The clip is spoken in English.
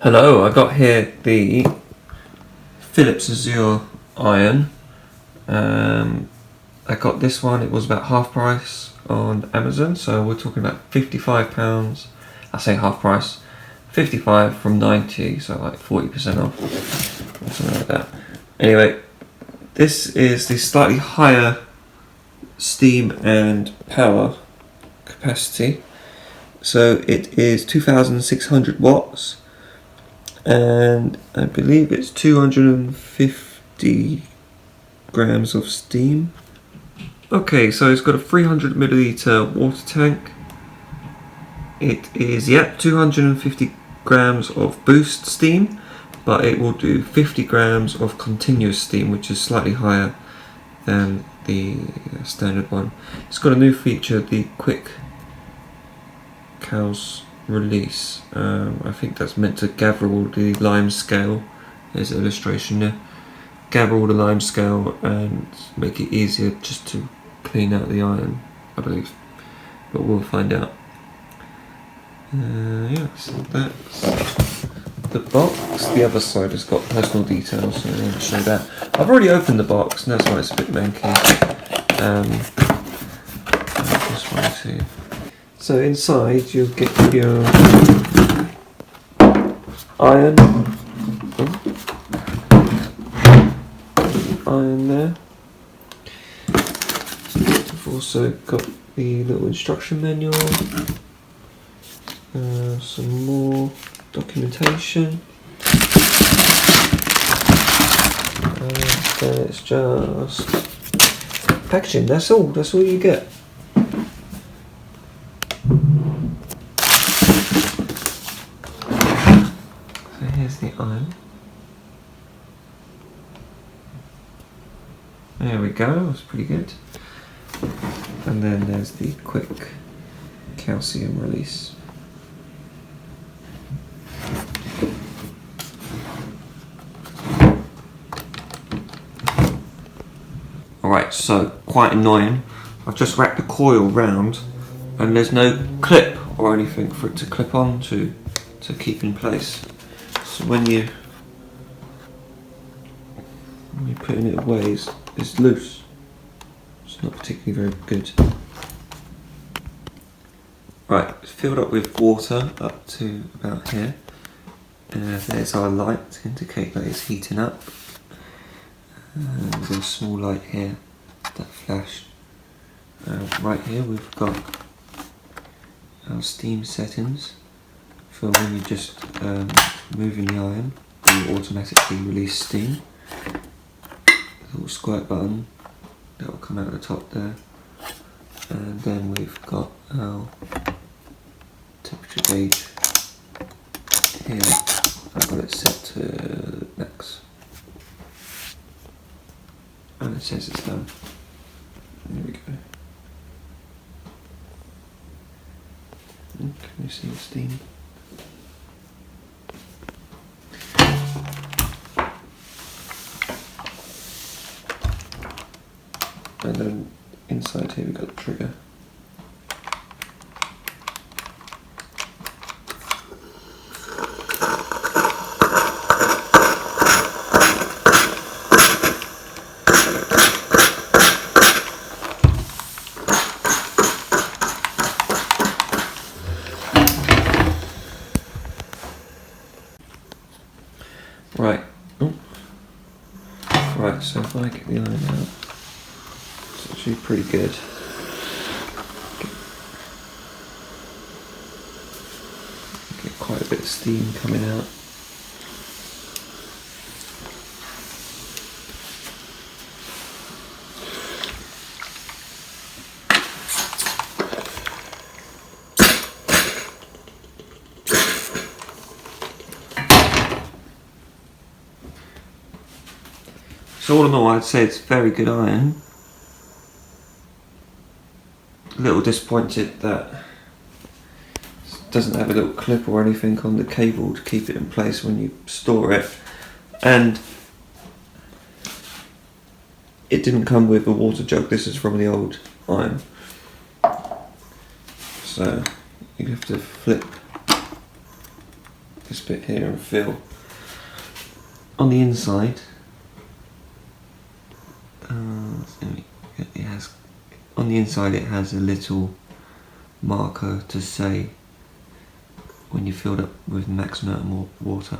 Hello, I got here the Philips Azur iron. I got this one, it was about half price on Amazon, so we're talking about £55. I say half price, 55 from 90, so like 40% off, or something like that. Anyway, this is the slightly higher steam and power capacity. So it is 2600 watts. And I believe it's 250 grams of steam. Okay, so it's got a 300 milliliter water tank. It is, 250 grams of boost steam, but it will do 50 grams of continuous steam, which is slightly higher than the standard one. It's got a new feature, the quick cow's release. I think that's meant to gather all the lime scale. There's an illustration there. Gather all the lime scale and make it easier just to clean out the iron, I believe. But we'll find out. So that's the box. The other side has got personal details, so I want to show that. I've already opened the box, and that's why it's a bit manky. Just want to. So inside you'll get your iron there. We've also got the little instruction manual, some more documentation, and then it's just packaging. That's all you get. Here's the iron. There we go, that's pretty good. And then there's the quick calcium release. Alright, so quite annoying. I've just wrapped the coil round and there's no clip or anything for it to clip on to keep in place. So when you're putting it away, it's loose. It's not particularly very good. Right, it's filled up with water up to about here. There's our light to indicate that it's heating up. There's a small light here that flashed. Right here we've got our steam settings for when you just moving the iron, it will automatically release steam. A little squirt button that will come out the top there, and then we've got our temperature gauge here. I've got it set to max, and it says it's done. There we go. Can you see the steam? And then inside here we've got the trigger. Right. Right, so if I get the iron out, it's actually pretty good. Get quite a bit of steam coming out. So all in all, I'd say it's very good iron. A little disappointed that it doesn't have a little clip or anything on the cable to keep it in place when you store it. And it didn't come with a water jug. This is from the old iron. So you have to flip this bit here and feel. On the inside, it has a little marker to say when you filled up with max amount of water.